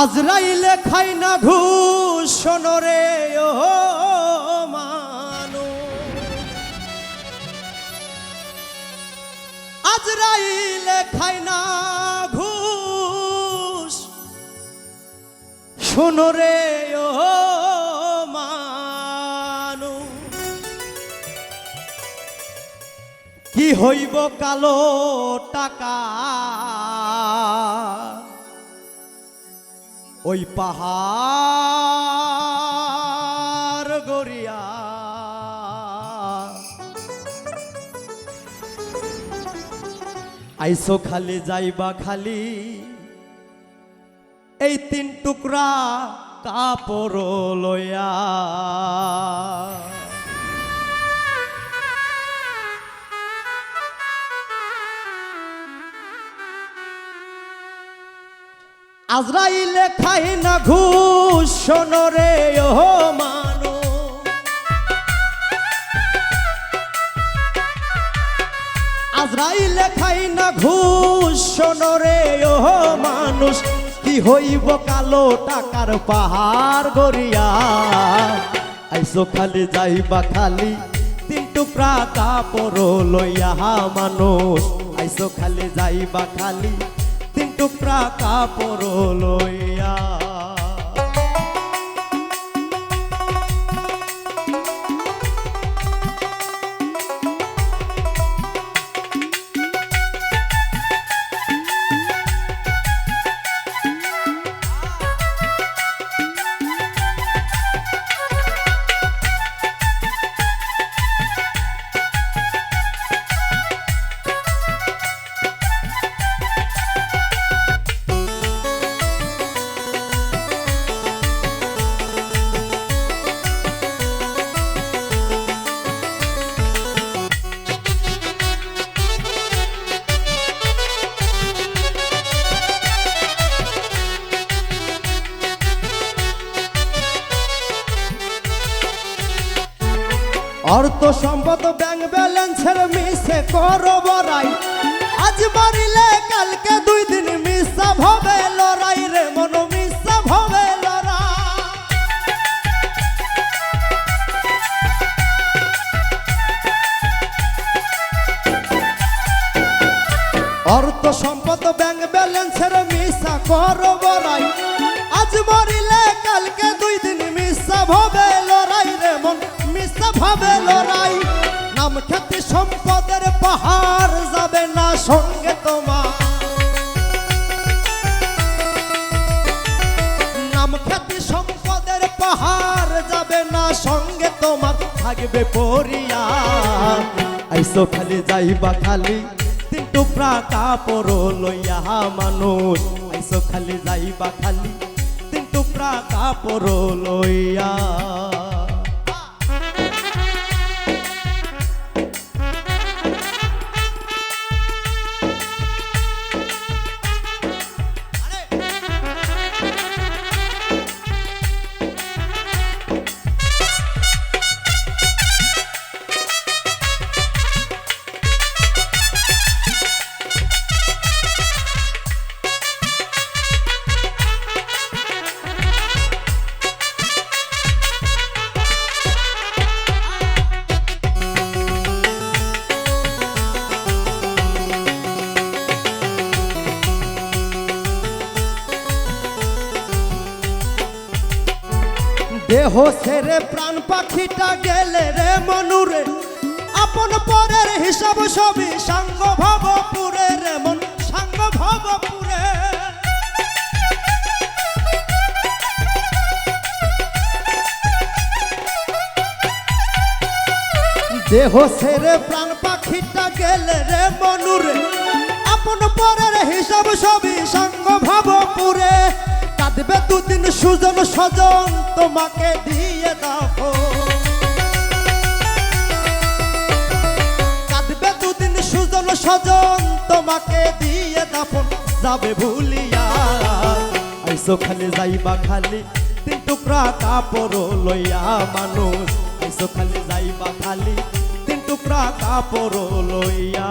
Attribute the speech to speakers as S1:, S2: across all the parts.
S1: আজরাইলে খাই না ঘুষ শোনরে ও মানুষ, আজরাইলে খাই না ঘুষ শোনরে ও মানুষ। কি হইব কালো টাকা ওই পাহাড় গড়িয়া, আইসো খালি যাইবা খালি এই তিন টুকরা কাপড় লইয়া। আজরাইলে খাই না ঘুষ শোনরে ও মানুষ, আজরাইলে খাই না ঘুষ শোনরে ও মানুষ। কি হইব কালো টাকার পাহাড় গড়িয়া, আইসো খালি যাইবা খালি তিন টুকরা কাপড় লইয়া মানুষ। আইসো খালি যাইবা খালি তিন টুকরা কাপড় লইয়া। অর্থ সম্পদ ব্যাংক ব্যালেন্সের মিশে করো বড়াই, আজ মারিলে কালকে দুই দিন মিশা ভবে লড়াই রে মন মিশা ভবে লড়াই। অর্থ সম্পদ ব্যাংক ব্যালেন্সের মিশা করো বড়াই, আজ মারিলে কালকে দুই দিন মিশা ভবে লড়াই রে মন মিশা ভাবে লড়াই। নাম খ্যাতি সম্পদের পাহাড় যাবে না সঙ্গে তোমার, নাম খ্যাতি সম্পদের পাহাড় যাবে না সঙ্গে তোমার, থাকবে পরিয়া। আইসো খালি যাইবা খালি তিন টুকরা কাপড় লইয়া মানুষ। আইসো খালি যাইবা খালি তিন টুকরা কাপড় লইয়া। দেহ ছেড়ে প্রাণ পাখিটা গেলে রে মনুরে, আপন পরের হিসাব সবই সাঙ্গ ভবপুরে রে মন সাঙ্গ ভবপুরে। দেহ ছেড়ে প্রাণ পাখিটা গেলে রে মনুরে, আপন পরের হিসাব সবই সাঙ্গ ভবপুরে। কাঁদবে দুদিন সুজন স্বজন তোমাকে দিয়ে দেখো, কাঁদবে দুদিন সুজন স্বজন তোমাকে দিয়ে দাফন যাবে ভুলিয়া। আইসো খালি যাইবা খালি তিন টুকরা কাপড় লইয়া মানুষ। আইসো খালি যাইবা খালি তিন টুকরা কাপড় লইয়া।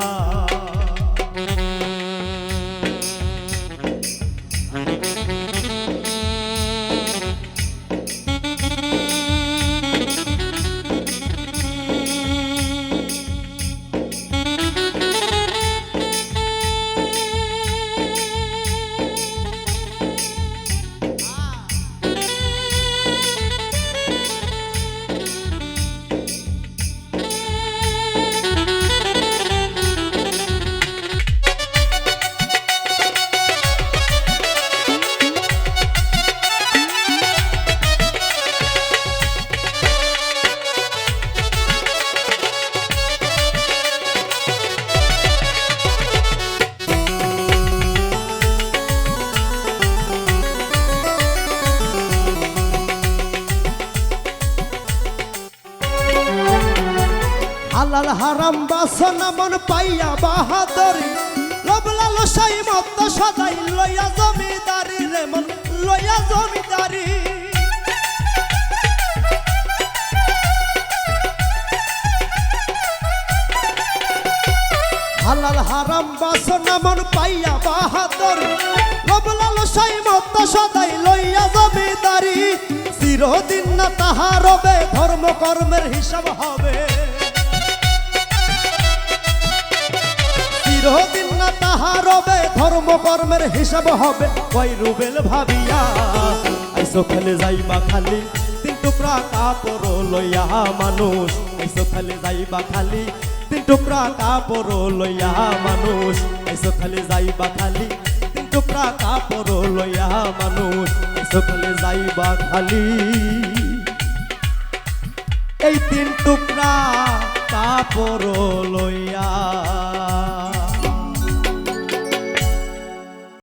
S1: হালাল হারাম বাসনা মন পাইয়া বাহাদুরি লোভ লালসাই মত সদাই লইয়া জমিদারি রে মন লইয়া জমিদারি হালাল হারাম বাসনা মন পাইয়া বাহাদুরি লোভ লালসাই মত সদাই লইয়া জমিদারি চিরদিন না তাহার রবে ধর্ম কর্মের হিসাব হবে চিরদিন না তাহার রবে ধর্ম কর্মের হিসাব হবে ওই রুবেল ভাবিয়া আইসো খেলে যাইবা খালি তিন টুকরা কাপড় লইয়া মানুষ আইসো খেলে যাইবা খালি তিন টুকরা কাপড় লইয়া মানুষ আইসো খেলে যাইবা খালি তিন টুকরা কাপড় লইয়া মানুষ আইসো খেলে যাইবা খালি এই তিন টুকরা কাপড় লইয়া